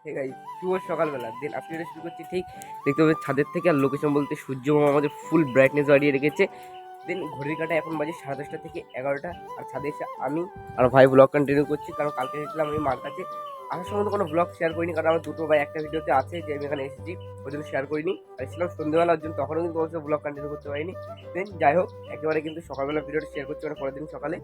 ঠিক আছে, শুভ সকালবেলা। দেন আপনি এটা শুরু করছি ঠিক দেখতে পাবেন ছাদের থেকে। আর লোকেশন বলতে সূর্য মামা আমাদের ফুল ব্রাইটনেস বাড়িয়ে রেখেছে। দেন ঘড়ির কাঁটা এখন বাজে 10:30 থেকে 11টা। আর ছাদে এসে আমি আর ভাই ব্লগ কন্টিনিউ করছি, কারণ কালকে এসেছিলাম আমি মার কাছে। আসার সময় তো কোনো ব্লগ শেয়ার করিনি, কারণ আমার দুটো ভাই একটা ভিডিওতে আছে যে আমি এখানে এসেছি, ওই জন্য শেয়ার করিনি। আর এসেছিলাম সন্ধ্যেবেলার জন্য, তখনও কিন্তু অবশ্যই ব্লগ কন্টিনিউ করতে পারিনি। দেন যাই হোক, একেবারে কিন্তু সকালবেলা ভিডিওটা শেয়ার করছি, ওটা পরের দিন সকালে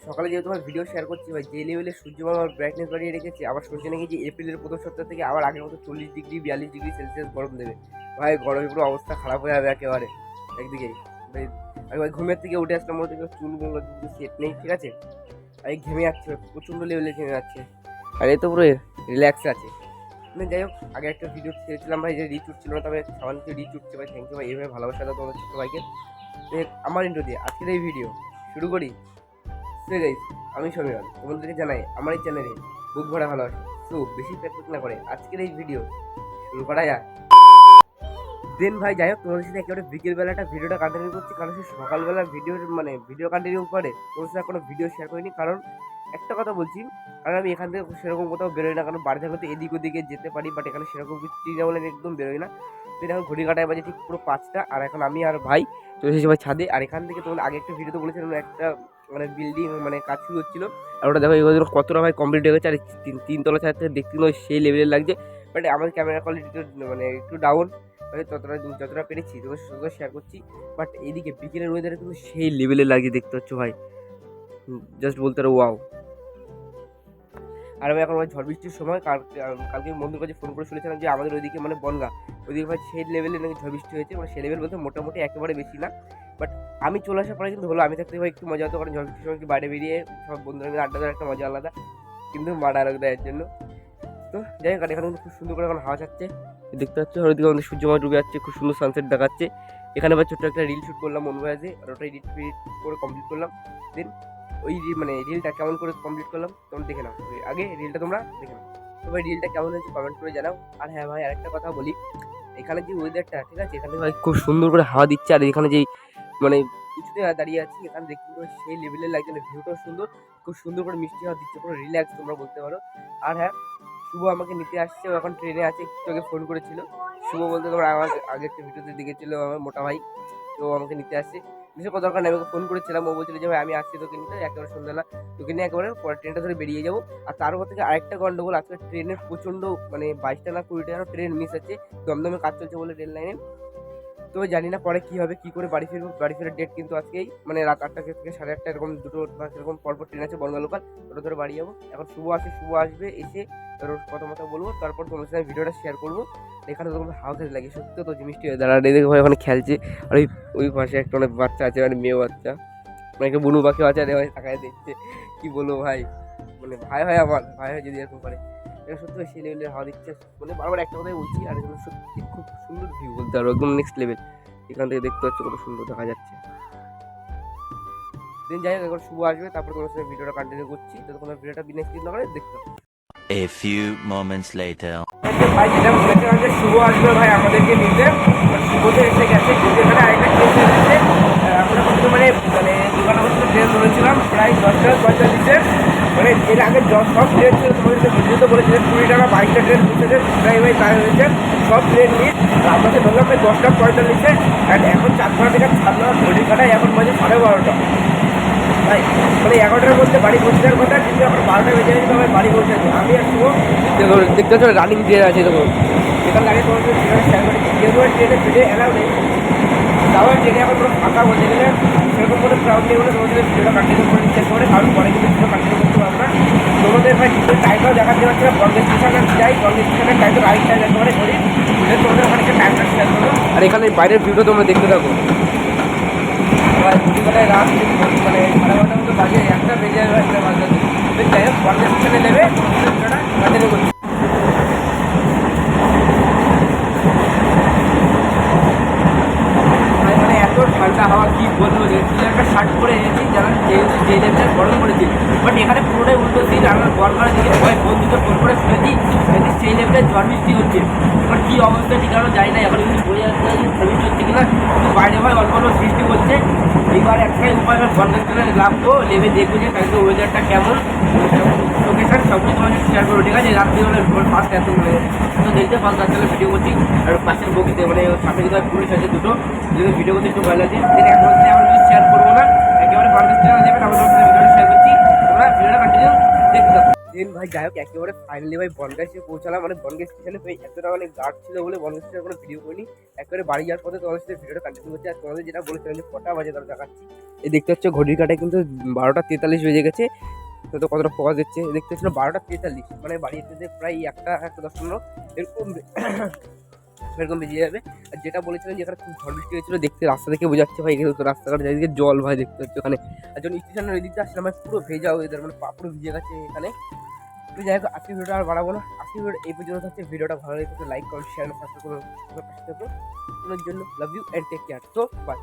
সকালে যেহেতু ভাই ভিডিও শেয়ার করছি ভাই, যে লেভেলে সূর্য মামার ব্রাইটনেস বাড়িয়ে রেখেছে। আবার শুনছি নাকি যে এপ্রিলের প্রথম সপ্তাহ থেকে আবার আগের মতো 40 ডিগ্রি 42 ডিগ্রি সেলসিয়াস গরম দেবে। ভাই গরমে পুরো অবস্থা খারাপ হয়ে যাবে একেবারে একদিকেই। ভাই আমি ভাই ঘুমের থেকে উঠে আসলাম, মনে থেকে চুলগুলো সেট নেই, ঠিক আছে। আর ঘেমে যাচ্ছে, প্রচণ্ড লেভেলে ঘেমে যাচ্ছে। আর এই তো পুরো রিল্যাক্সে আছে। মানে যাই হোক, আগে একটা ভিডিও ছেড়েছিলাম ভাই, যে রিচ উঠছিল না, তবে সামান্য রিচ উঠছে ভাই। থ্যাংক ইউ ভাই, এইভাবে ভালোবাসা দাও তোমাদের ছোটো ভাইকে। আমার ইন্ট্রো দিয়ে আজকের এই ভিডিও শুরু করি। গাইস, আমি সমীরন, তোমাদেরকে জানাই আমার এই চ্যানেলে বুক ভরা ভালোবাসা। সো বেশি প্র্যাকটিস না করে আজকের এই ভিডিও শুরু করা যাক। দেন ভাই যাই হোক, তোমাদের সাথে একেবারে বিকেলবেলাটা ভিডিওটা কন্টিনিউ করছি, কারণ সে সকালবেলা ভিডিও কন্টিনিউ করে তোমাদের সাথে কোনো ভিডিও শেয়ার করিনি। কারণ একটা কথা বলছি, কারণ আমি এখান থেকে সেরকম কোথাও বেরোই না, কারণ বাড়ি থাকলে তো এদিক ওদিকে যেতে পারি, বাট এখানে সেরকম কিছু চিন্তা না বলে আমি একদম বেরোই না। দেন এখন ঘড়ি কাটায় বাজে ঠিক পুরো 5টা। আর এখন আমি আর ভাই চলে এসেছি ভাই ছাদে। আর এখান থেকে তোমাদের আগে একটা ভিডিওতে বলেছিলাম একটা বিল্ডিং কাজ শুরু হচ্ছিল। আর ওটা দেখো এগুলো কতটা ভাই কমপ্লিট হয়ে গেছে। আর তিনতলা ছাদ থেকে দেখতে সেই লেভেলের লাগছে। বাট আমার ক্যামেরা কোয়ালিটি একটু ডাউন, যতটা পেরেছি তোমার সঙ্গে শেয়ার করছি। বাট এইদিকে বিকেলের ওয়েদারে কিন্তু সেই লেভেলের লাগছে, দেখতে পাচ্ছ ভাই, জাস্ট বলতে পারো ওয়াও। আর আমি এখন ভাই ঝড় বৃষ্টির সময় কালকে বন্ধুর কাছে ফোন করে শুনেছিলাম যে আমাদের ওইদিকে বনগা ওইদিকে ভাই সেই লেভেলে নাকি ঝড় বৃষ্টি হয়েছে। সেই লেভেল বলতে মোটামুটি একেবারে বেশি না। বাট আমি চলে আসার পরে কিন্তু হলো, আমি থাকতে ভাই একটু মজা হতো, কারণ ঝড় বৃষ্টির সময় একটু বাইরে বেরিয়ে সব বন্ধুরা মিলে আড্ডা দেওয়ার একটা মজা আলাদা, কিন্তু মাডা আলাদা এর জন্য। তো যাই হোক, এখানে কিন্তু খুব সুন্দর করে এখন হাওয়া ছাড়ছে, দেখতে পাচ্ছ। আর ওইদিকে আমাদের সূর্য মামা ডুবে যাচ্ছে, খুব সুন্দর সানসেট দেখাচ্ছে। এখানে আবার ছোট্ট একটা রিল শ্যুট করলাম মনবাজে, আর ওটা এডিট করে কমপ্লিট করলাম। দেন ওই রিলটা কেমন করে কমপ্লিট করলাম তোমরা দেখে নাও, আগে রিলটা তোমরা দেখে নাও। তো ভাই রিলটা কেমন হয়েছে কমেন্ট করে জানাও। আর হ্যাঁ ভাই, আরেকটা কথা বলি, এখানে যে ওয়েদারটা, ঠিক আছে, এখানে ভাই খুব সুন্দর করে হাওয়া দিচ্ছে। আর এখানে যেই কিছুতে দাঁড়িয়ে আছি, এখানে দেখতে সেই লেভেলের লাগছে, ভিউটাও সুন্দর, খুব সুন্দর করে মিষ্টি হাওয়া দিচ্ছে, পুরো রিল্যাক্স তোমরা বলতে পারো। আর হ্যাঁ, শুভ আমাকে নিতে আসছে, ও এখন ট্রেনে আছে, একটু আগে ফোন করেছিল। শুভ বলতে তোমরা আমার আগে একটা ভিডিওতে দেখেছিল আমার মোটা ভাই, তো আমাকে নিতে আসছে। বিশেষ কোনো দরকার নেই, আমাকে ফোন করেছিলাম, ও বলছিল যে ভাই আমি আসছি তোকে নিতে, একেবারে সন্ধ্যাবেলা তোকে নিয়ে একেবারে পরে ট্রেনটা ধরে বেরিয়ে যাবো। আর তার উপর থেকে আরেকটা গন্ডগোল, আজকে ট্রেনের প্রচণ্ড 22টা না 20টা আরও ট্রেন মিস আছে, দমদমে কাজ চলছে বলে রেল লাইনে। তো জানি না পরে কী হবে, কী করে বাড়ি ফিরবো। বাড়ি ফেরার ডেট কিন্তু আজকেই, রাত 8টা থেকে 8:30 এরকম দুটো বা সেরকম পরপর ট্রেন আছে বনগা লোকাল, ওটা ধরে বাড়ি যাবো। এখন শুভ আসবে, এসে তোর কথা বলবো, তারপর তোমার সাথে ভিডিওটা শেয়ার করবো। এখানে তোমার হাওয়া খেতে লাগে, সত্যি তো জিনিসটি হয়ে দাঁড়া দেখে ভাই ওখানে খেলছে। আর ওই পাশে একটা অনেক বাচ্চা আছে, মেয়ে বাচ্চা, একটা বুনু পাখিও আছে, ভাই তাকায় দেখছে। কি বলবো ভাই, ভাই হয় আমার ভাই হয় যদি এরকম করে। এটা সত্যি সেই লেভেলের হাওয়া দিচ্ছে, বারবার একটা কথাই বলছি। আর এখানে সত্যি খুব সুন্দর ভিউ বলতে পারবো, একদম নেক্সট লেভেল। এখান থেকে দেখতে পাচ্ছ কত সুন্দর দেখা যাচ্ছে। দিন যাই হোক, এখন শুভ আসবে, তারপর তোমার সাথে ভিডিওটা কন্টিনিউ করছি। তো তোমার ভিডিওটা বিনা স্কিপ না করে দেখতে হবে। A few moments later. ভাই যেটা বলেছিলাম যে শুভ আসবে ভাই আমাদেরকে নিতে, শুভ তো এসে গেছে, কিন্তু এখানে আরেকটা কেস এসেছে। আমরা দোকানে বসে ট্রেন ধরেছিলাম প্রায় 10:45, এর আগে সব ট্রেন ছিল, তোমাদের ভিডিওতে বলেছিলেন 20 টাকা 22টা ট্রেন বুঝেছে, প্রায় ভাই তাই হয়েছে সব ট্রেন নিয়ে। আমরা তো ধরলাম প্রায় 10:45, অ্যান্ড এখন 4:30 থেকে ছাড়লাম ঘড়ি কাটায়, এখন বাজে 12:30 ভাই। 11টার মধ্যে বাড়ি পৌঁছার কথা, কিন্তু এখন 12টা বেজে গেছে, আমার বাড়ি পৌঁছেছে। আমি আর শুভ দেখতে পাচ্ছ রানিং ট্রেন আছে, দেখুন এখানে লাগে তোমার শেয়ার করে, যেহেতু ট্রেনে ভিডিও অ্যালাউ নেই, তাও ট্রেনে এখন পুরো ফাঁকা বলতে গেলে, সেরকম কোনো ক্রাউড নেই বলে তোমাদের ভিডিও কন্টিনিউ করে নিচ্ছে করে, কারণ পরে কিন্তু ভিডিও কন্টিনিউ করতে পারবো না। তোমাদের ভাই টাইমটাও দেখাতে পারছি না, বঙ্গের স্টেশনে যাই, বঙ্গের স্টেশনের টাইমটা রাইট টাইম একেবারে করি, তোমাদের ওখানে টাইমটা শেয়ার করো। আর এখানে বাইরের ভিডিও তোমরা দেখতে থাকো। দুপুরবেলায় রাত 12:30 মতো বাজে, 1টা বেজে যাবে, 1টা বাজে। যাই হোক, বঙ্গের স্টেশনে নেবে ভিডিওটা কন্টিনিউ করছি। এত ঠান্ডা হাওয়া কি বলবো, একটা শার্ট পরে এসেছি, যারা যে লেভেলের গরম পড়েছে। বাট এখানে পুরোটাই উল্টো দিন, আমরা গরমের দিকে ভয় বন্ধুকে ফোন করে শুনেছি সেই লেভেলের ঝড় বৃষ্টি হচ্ছে। এবার কী অবস্থা ঠিক আমরা জানি না, এখন কিন্তু বোঝা যাচ্ছে বৃষ্টি হচ্ছে কিনা, কিন্তু বাইরে ভাই অল্প অল্প বৃষ্টি করছে। এইবার একটাই উপায়, বন্ধের ট্রেনে নামবো, নেমে দেখবো যে কালকে ওয়েদারটা কেমন, লোকেশন সব কিছু তোমাদের শেয়ার শেয়ার করবো, ঠিক আছে? রাত্রি হলে ভোর 5টা এত মানে তো দেখতে 5 রাত্রে ভিডিও করছি আর পাশের বগিতে মানে সামনে কিন্তু পুলিশ আছে দুটো, যদি ভিডিও করতে একটু ভয় লাগছে দেন এখন আমরা কিছু শেয়ার করবো না, একেবারে বাংলাদেশ চ্যানেল দেবেন আমরা ভিডিওটা শেয়ার করছি, তোমরা ভিডিওটা কন্টিনিউ দেখতে থাকো। দেন ভাই যাই হোক একেবারে ফাইনালি ভাই বনগাঁ এসে পৌঁছালাম, মানে বনগাঁ স্টেশনে ভাই এতটা মানে গার্ড ছিল বলে বনগাঁ স্টেশনে কোনো ভিডিও করিনি, একেবারে বাড়ি যাওয়ার পথে তোমাদের সাথে ভিডিওটা কন্টিনিউ করছি। আর তোমাদের যেটা বলেছিলাম যে কটা বাজে তারা দেখাচ্ছি, এই দেখতে হচ্ছে ঘড়ির কাটায় কিন্তু 12টা 43 বেজে গেছে, তো কতটা ফোকাস দিচ্ছে দেখতে হচ্ছিল 12টা 43, মানে বাড়ি যেতে প্রায় 1:10 এরকম এরকম বেরিয়ে যাবে। আর যেটা বলেছিলেন যে এখানে খুব ঝড় বৃষ্টি হয়েছিল, দেখতে রাস্তা থেকে বোঝাচ্ছে ভাই এখানে তো রাস্তাঘাট চারিদিকে জল ভাই দেখতে হচ্ছে ওখানে, আর যখন স্টেশনের ওই দিকটা আসলে আমার পুরো ভেজা ওয়েদার, মানে পা পুরো ভিজে গেছে এখানে। তো যাই হোক আজকে ভিডিওটা আর বাড়াবো না, আজকে ভিডিও এই পর্যন্ত থাকছে। ভিডিওটা ভালো লাগে লাইক কমেন্ট শেয়ার সাবস্ক্রাইব করুন জন্য love you and take care, তো বাই।